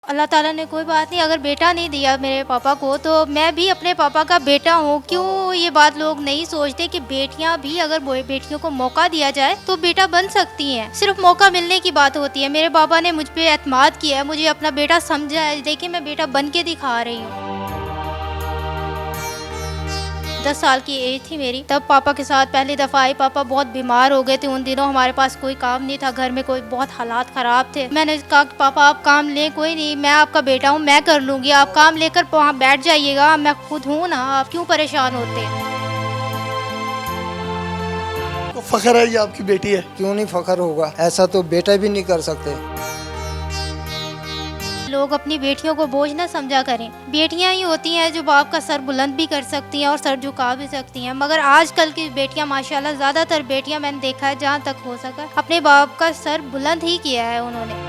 अल्लाह ताला ने कोई बात नहीं, अगर बेटा नहीं दिया मेरे पापा को तो मैं भी अपने पापा का बेटा हूँ। क्यों ये बात लोग नहीं सोचते कि बेटियां भी अगर बेटियों को मौका दिया जाए तो बेटा बन सकती हैं। सिर्फ मौका मिलने की बात होती है। मेरे पापा ने मुझ पे एतमाद किया है, मुझे अपना बेटा समझा है। देखिए मैं बेटा बन के दिखा रही हूँ। 10 साल की एज थी मेरी, तब पापा के साथ पहली दफ़ा आई। पापा बहुत बीमार हो गए थे उन दिनों, हमारे पास कोई काम नहीं था, घर में कोई बहुत हालात ख़राब थे। मैंने कहा कि पापा आप काम लें, कोई नहीं, मैं आपका बेटा हूँ, मैं कर लूँगी, आप काम लेकर वहाँ बैठ जाइएगा, मैं खुद हूँ ना, आप क्यों परेशान होते हैं। तो फ़ख्र है ये आपकी बेटी है। क्यों नहीं फ़ख्र होगा, ऐसा तो बेटा भी नहीं कर सकते। लोग अपनी बेटियों को बोझ न समझा करें। बेटियां ही होती हैं जो बाप का सर बुलंद भी कर सकती हैं और सर झुका भी सकती हैं, मगर आजकल की बेटियां माशाल्लाह ज़्यादातर बेटियां मैंने देखा है जहां तक हो सका अपने बाप का सर बुलंद ही किया है उन्होंने।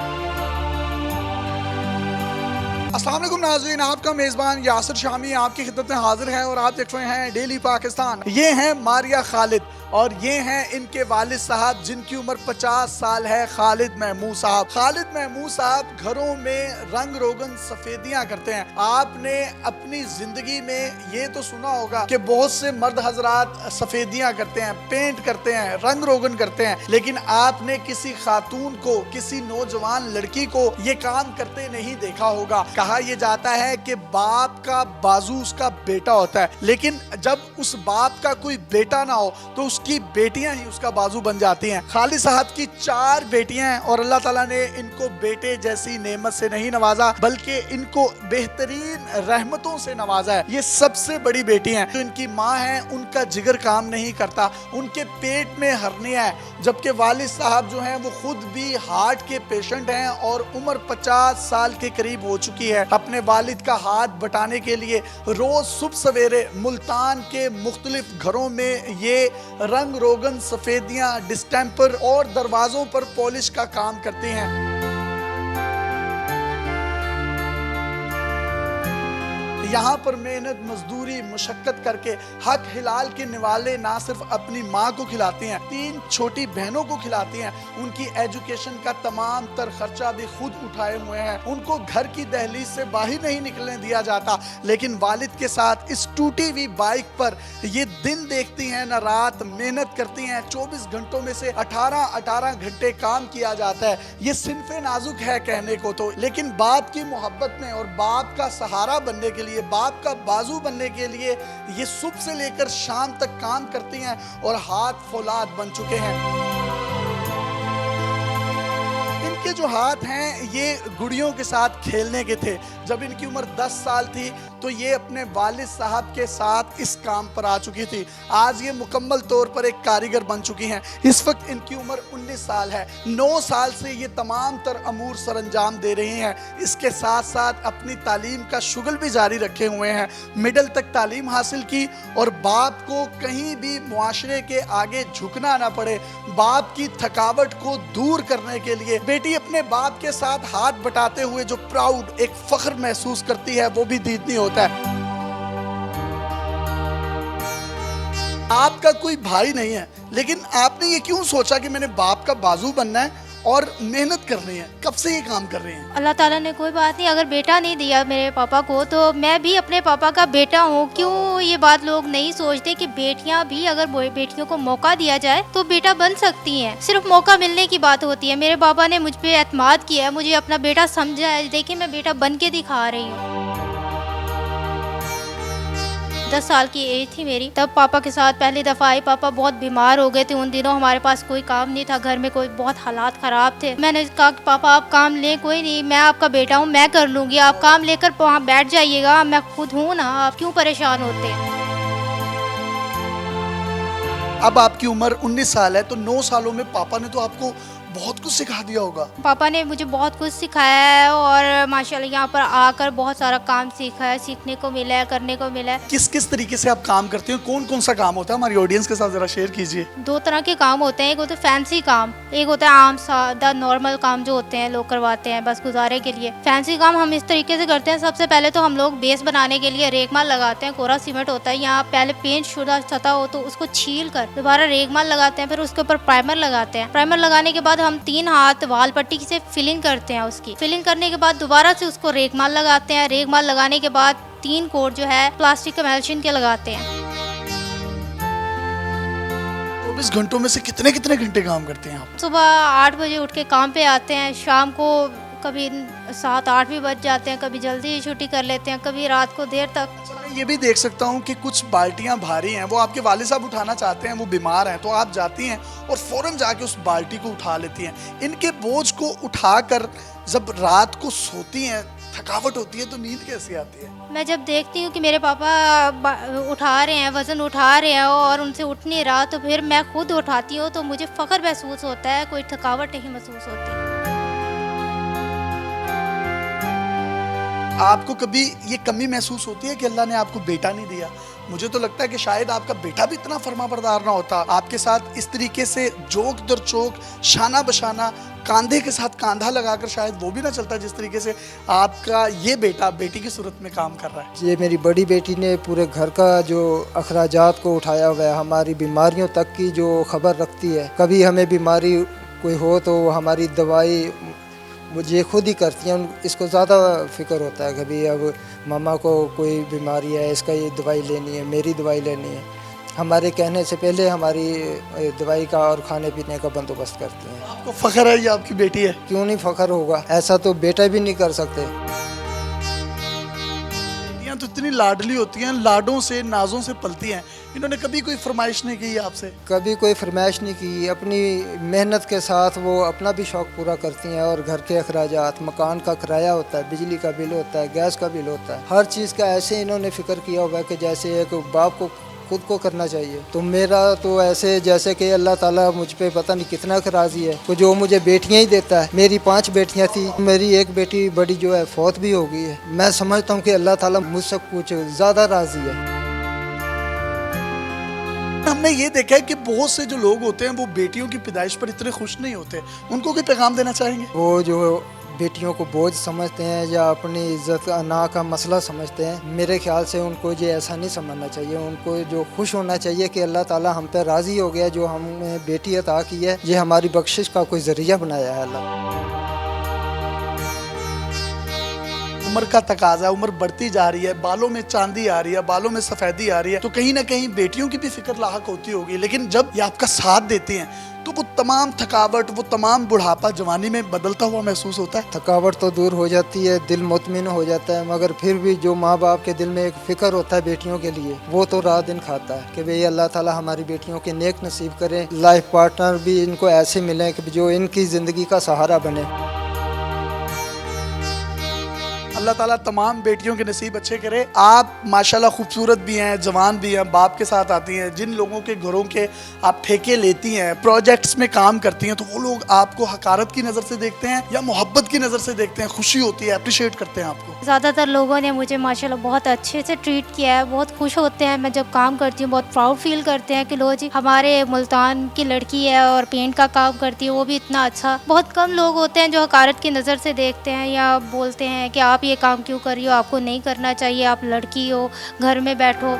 अस्सलाम वालेकुम नाज़रीन, आपका मेज़बान यासिर शामी आपकी खिदमत में हाजिर है और आप देख रहे हैं डेली पाकिस्तान। ये हैं मारिया खालिद और ये हैं इनके वालिद साहब जिनकी उम्र 50 साल है, खालिद महमूद साहब। खालिद महमूद साहब घरों में रंग रोगन सफ़ेदियाँ करते हैं। आपने अपनी ज़िंदगी में ये तो सुना होगा कि बहुत से मर्द हजरात सफ़ेदियाँ करते हैं, पेंट करते हैं, रंग रोगन करते हैं, लेकिन आपने किसी खातून को, किसी नौजवान लड़की को ये काम करते नहीं देखा होगा। कहा यह जाता है कि बाप का बाजू उसका बेटा होता है, लेकिन जब उस बाप का कोई बेटा ना हो तो उसकी बेटियां ही उसका बाजू बन जाती हैं। खालिद साहब की 4 बेटियां हैं और अल्लाह ताला ने इनको बेटे जैसी नेमत से नहीं नवाजा बल्कि इनको बेहतरीन रहमतों से नवाजा है। ये सबसे बड़ी बेटी हैं। जो इनकी माँ है उनका जिगर काम नहीं करता, उनके पेट में हर्निया है, जबकि वालिद साहब जो हैं वो खुद भी हार्ट के पेशेंट हैं और उम्र 50 साल के करीब हो चुकी है। अपने वालिद का हाथ बटाने के लिए रोज सुबह सवेरे मुल्तान के मुख्तलिफ घरों में ये रंग रोगन सफेदियां, डिस्टेंपर और दरवाजों पर पॉलिश का काम करती हैं। यहाँ पर मेहनत मजदूरी मुशक्कत करके हक हिलाल के निवाले ना सिर्फ अपनी माँ को खिलाती हैं, 3 छोटी बहनों को खिलाती हैं। उनकी एजुकेशन का तमाम तर खर्चा भी खुद उठाए हुए हैं। उनको घर की दहलीज से बाहर नहीं निकलने दिया जाता, लेकिन वालिद के साथ इस टूटी हुई बाइक पर ये दिन देखती हैं ना रात, मेहनत करती हैं। 24 घंटों में से 18 घंटे काम किया जाता है। ये सिनफे नाजुक है कहने को तो, लेकिन बाप की मोहब्बत में और बाप का सहारा बनने के लिए, बाप का बाजू बनने के लिए ये सुबह से लेकर शाम तक काम करती हैं और हाथ फौलाद बन चुके हैं। इनके जो हाथ हैं ये गुड़ियों के साथ खेलने के थे। जब इनकी उम्र 10 साल थी तो ये अपने वालिद साहब के साथ इस काम पर आ चुकी थी। आज ये मुकम्मल तौर पर एक कारीगर बन चुकी हैं। इस वक्त इनकी उम्र 19 साल है। 9 साल से ये तमाम तर अमूर सरंजाम दे रही हैं। इसके साथ साथ अपनी तालीम का शुगल भी जारी रखे हुए हैं। मिडिल तक तालीम हासिल की और बाप को कहीं भी मुआशरे के आगे झुकना ना पड़े, बाप की थकावट को दूर करने के लिए बेटी अपने बाप के साथ हाथ बटाते हुए जो प्राउड, एक फख्र महसूस करती है, वो भी दीदनी होता है। आपका कोई भाई नहीं है, लेकिन आपने ये क्यों सोचा कि मैंने बाप का बाजू बनना है और मेहनत करनी है? कब से ये काम कर रहे हैं? अल्लाह ताला ने कोई बात नहीं, अगर बेटा नहीं दिया मेरे पापा को तो मैं भी अपने पापा का बेटा हूँ। क्यों ये बात लोग नहीं सोचते कि बेटियां भी अगर बेटियों को मौका दिया जाए तो बेटा बन सकती हैं। सिर्फ मौका मिलने की बात होती है। मेरे पापा ने मुझ पे एतमाद किया है, मुझे अपना बेटा समझा है। देखिए मैं बेटा बन के दिखा रही हूँ। 10 साल की एज थी मेरी, तब पापा के साथ पहली दफ़ा आई। पापा बहुत बीमार हो गए थे उन दिनों, हमारे पास कोई काम नहीं था, घर में कोई बहुत हालात ख़राब थे। मैंने कहा कि पापा आप काम लें, कोई नहीं, मैं आपका बेटा हूँ, मैं कर लूँगी, आप काम लेकर वहाँ बैठ जाइएगा, मैं खुद हूँ ना, आप क्यों परेशान होते हैं। अब आपकी उम्र 19 साल है तो 9 सालों में पापा ने तो आपको बहुत कुछ सिखा दिया होगा। पापा ने मुझे बहुत कुछ सिखाया है और माशाल्लाह यहाँ पर आकर बहुत सारा काम सीखा है, सीखने को मिला है, करने को मिला है। किस किस तरीके से आप काम करते हो? कौन कौन सा काम होता है? हमारी ऑडियंस के साथ जरा शेयर कीजिए। 2 तरह के काम होते हैं, एक होता है फैंसी काम, एक होता है आम सादा नॉर्मल काम जो होते हैं लोग करवाते हैं बस गुजारे के लिए। फैंसी काम हम इस तरीके से करते हैं, सबसे पहले तो हम लोग बेस बनाने के लिए रेगमाल लगाते हैं। कोरा सीमेंट होता है, यहाँ पहले पेंट शुदा सतह हो तो उसको छील कर दोबारा रेगमाल लगाते हैं, फिर उसके ऊपर प्राइमर लगाते हैं। प्राइमर लगाने के बाद हम 3 हाथ वाल पट्टी से फिलिंग करते हैं। उसकी फिलिंग करने के बाद दोबारा दोबारा से उसको रेगमाल लगाते हैं। रेगमाल लगाने के बाद 3 कोट जो है प्लास्टिक एमल्शन के लगाते हैं। 24 घंटों में से कितने कितने घंटे काम करते हैं आप? सुबह 8 बजे उठ के काम पे आते हैं, शाम को कभी 7-8 भी बज जाते हैं, कभी जल्दी छुट्टी कर लेते हैं, कभी रात को देर तक। मैं ये भी देख सकता हूँ कि कुछ बाल्टियाँ भारी हैं, वो आपके वालिद साहब उठाना चाहते हैं, वो बीमार हैं, तो आप जाती हैं और फौरन जाके उस बाल्टी को उठा लेती हैं। इनके बोझ को उठाकर जब रात को सोती हैं, थकावट होती है, तो नींद कैसी आती है? मैं जब देखती हूँ कि मेरे पापा उठा रहे हैं, वज़न उठा रहे हैं और उनसे उठ नहीं रहा, तो फिर मैं खुद उठाती हूँ, तो मुझे फ़ख्र महसूस होता है, कोई थकावट नहीं महसूस होती। आपको कभी ये कमी महसूस होती है कि अल्लाह ने आपको बेटा नहीं दिया? मुझे तो लगता है कि शायद आपका बेटा भी इतना फरमाबरदार ना होता, आपके साथ इस तरीके से जोक दर चौक, शाना बशाना, कंधे के साथ कंधा लगाकर शायद वो भी ना चलता जिस तरीके से आपका ये बेटा बेटी की सूरत में काम कर रहा है। ये मेरी बड़ी बेटी ने पूरे घर का जो अखराजात को उठाया हुआ है, हमारी बीमारियों तक की जो खबर रखती है। कभी हमें बीमारी कोई हो तो हमारी दवाई मुझे खुद ही करती हैं, इसको ज़्यादा फिक्र होता है। कभी अब मामा को कोई बीमारी है, इसका ये दवाई लेनी है, मेरी दवाई लेनी है, हमारे कहने से पहले हमारी दवाई का और खाने पीने का बंदोबस्त करती हैं। आपको फ़ख्र है ये आपकी बेटी है? क्यों नहीं फ़ख्र होगा, ऐसा तो बेटा भी नहीं कर सकते। बेटियाँ तो इतनी लाडली होती हैं, लाडों से नाजों से पलती हैं, इन्होंने कभी कोई फरमाइश नहीं की आपसे? कभी कोई फरमाइश नहीं की, अपनी मेहनत के साथ वो अपना भी शौक़ पूरा करती हैं और घर के अखराजात, मकान का किराया होता है, बिजली का बिल होता है, गैस का बिल होता है, हर चीज़ का ऐसे इन्होंने फ़िक्र किया हुआ है कि जैसे एक बाप को खुद को करना चाहिए। तो मेरा तो ऐसे जैसे कि अल्लाह ताला मुझ पे पता नहीं कितना राज़ी है, तो जो मुझे बेटियां ही देता है। मेरी 5 बेटियां थी, मेरी एक बेटी बड़ी जो है फौत भी हो गई है। मैं समझता हूँ कि अल्लाह ताला मुझसे कुछ ज़्यादा राज़ी है। हमने ये देखा है कि बहुत से जो लोग होते हैं वो बेटियों की पैदाइश पर इतने खुश नहीं होते, उनको कोई पैगाम देना चाहेंगे? वो जो बेटियों को बोझ समझते हैं या अपनी इज्जत अना का मसला समझते हैं, मेरे ख्याल से उनको ये ऐसा नहीं समझना चाहिए। उनको जो खुश होना चाहिए कि अल्लाह ताला हम पे राज़ी हो गया, जो हमें बेटी अता की है, ये हमारी बख्शिश का कोई ज़रिया बनाया है अल्लाह। उम्र का तकाजा, उम्र बढ़ती जा रही है, बालों में चांदी आ रही है, बालों में सफ़ेदी आ रही है, तो कहीं ना कहीं बेटियों की भी फिक्र लाहक होती होगी। लेकिन जब ये आपका साथ देती हैं तो वो तमाम थकावट, वो तमाम बुढ़ापा जवानी में बदलता हुआ महसूस होता है। थकावट तो दूर हो जाती है, दिल मुतमिन हो जाता है, मगर फिर भी जो माँ बाप के दिल में एक फ़िक्र होता है बेटियों के लिए, वो तो रात दिन खाता है कि भाई अल्लाह ताला हमारी बेटियों के नेक नसीब करे, लाइफ पार्टनर भी इनको ऐसे मिले कि जो इनकी ज़िंदगी का सहारा बने। अल्लाह ताला तमाम बेटियों के नसीब अच्छे करे। आप माशाल्लाह खूबसूरत भी हैं, जवान भी हैं, बाप के साथ आती हैं। जिन लोगों के घरों के आप ठेके लेती हैं, प्रोजेक्ट्स में काम करती हैं, तो वो लोग आपको हकारत की नज़र से देखते हैं या मोहब्बत की नज़र से देखते हैं? खुशी होती है, अप्रिशिएट करते हैं आपको? ज़्यादातर लोगों ने मुझे माशाल्लाह बहुत अच्छे से ट्रीट किया है, बहुत खुश होते हैं। मैं जब काम करती हूँ बहुत प्राउड फील करते हैं कि लो जी हमारे मुल्तान की लड़की है और पेंट का काम करती है, वो भी इतना अच्छा। बहुत कम लोग होते हैं जो हकारत की नज़र से देखते हैं या बोलते हैं कि आप ये काम क्यों कर रही हो, आपको नहीं करना चाहिए, आप लड़की हो, घर में बैठो।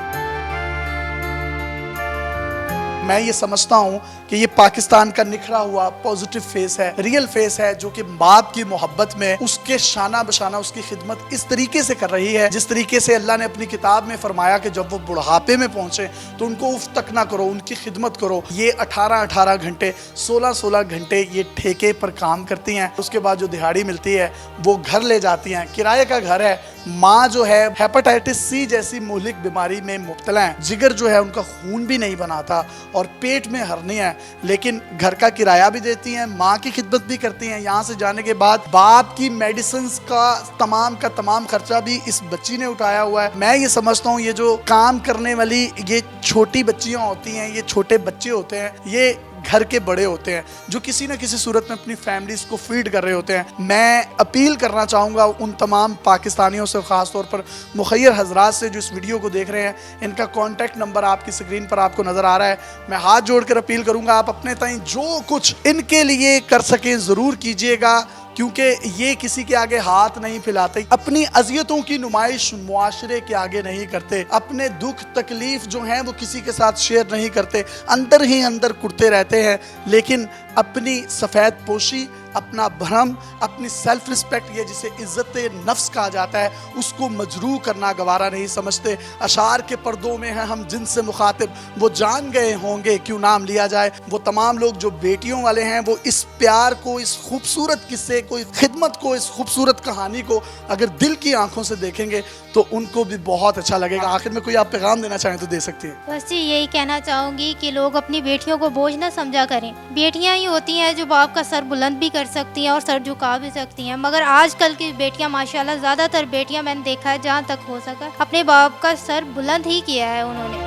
मैं ये समझता हूँ कि ये पाकिस्तान का निखरा हुआ पॉजिटिव फेस है, रियल फेस है, जो कि बाप की मोहब्बत में उसके शाना बशाना उसकी खिदमत इस तरीके से कर रही है जिस तरीके से अल्लाह ने अपनी किताब में फरमाया कि जब वो बुढ़ापे में पहुँचे तो उनको उफ तक ना करो, उनकी खिदमत करो। ये 18-18 घंटे, 16-16 घंटे ये ठेके पर काम करती हैं। उसके बाद जो दिहाड़ी मिलती है वो घर ले जाती हैं, किराए का घर है। माँ जो है हेपेटाइटिस सी जैसी मुहलिक बीमारी में मुब्तला है, जिगर जो है उनका खून भी नहीं बनाता और पेट में हर्निया है, लेकिन घर का किराया भी देती हैं, माँ की खिदमत भी करती हैं। यहाँ से जाने के बाद बाप की मेडिसिन का तमाम खर्चा भी इस बच्ची ने उठाया हुआ है। मैं ये समझता हूँ ये जो काम करने वाली ये छोटी बच्चियाँ होती हैं, ये छोटे बच्चे होते हैं, ये घर के बड़े होते हैं जो किसी न किसी सूरत में अपनी फैमिलीज को फीड कर रहे होते हैं। मैं अपील करना चाहूँगा उन तमाम पाकिस्तानियों से, ख़ास तौर पर मुखय्यर हजरात से जो इस वीडियो को देख रहे हैं, इनका कॉन्टैक्ट नंबर आपकी स्क्रीन पर आपको नज़र आ रहा है। मैं हाथ जोड़कर अपील करूँगा आप अपने ताईं जो कुछ इनके लिए कर सकें ज़रूर कीजिएगा, क्योंकि ये किसी के आगे हाथ नहीं फैलाते, अपनी अज़ियतों की नुमाइश मुआशरे के आगे नहीं करते, अपने दुख तकलीफ जो हैं वो किसी के साथ शेयर नहीं करते, अंदर ही अंदर कुड़ते रहते हैं, लेकिन अपनी सफ़ेद पोशी अपना भरम, अपनी सेल्फ रिस्पेक्ट, ये जिसे इज्जत नफ्स कहा जाता है, उसको मजरू करना गवारा नहीं समझते। अशार के पर्दों में है हम जिनसे मुखातिब, वो जान गए होंगे क्यों नाम लिया जाए। वो तमाम लोग जो बेटियों वाले हैं, वो इस प्यार को, इस खूबसूरत किस्से को, इस खिदमत को, इस खूबसूरत कहानी को अगर दिल की आंखों से देखेंगे तो उनको भी बहुत अच्छा लगेगा। आखिर में कोई आप पैगाम देना चाहें तो दे सकती हैं। बस जी यही कहना चाहूँगी कि लोग अपनी बेटियों को बोझ ना समझा करें। बेटियां ही होती हैं जो बाप का सर बुलंद भी कर सकती हैं और सर झुका भी सकती हैं, मगर आजकल की बेटियां माशाल्लाह, ज़्यादातर बेटियां मैंने देखा है जहाँ तक हो सका अपने बाप का सर बुलंद ही किया है उन्होंने।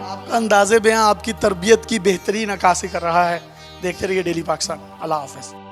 आपका अंदाज़े बयां आपकी तरबियत की बेहतरीन अक्कासी कर रहा है। देखते रहिए डेली पाकिस्तान। अल्लाह हाफ़िज़।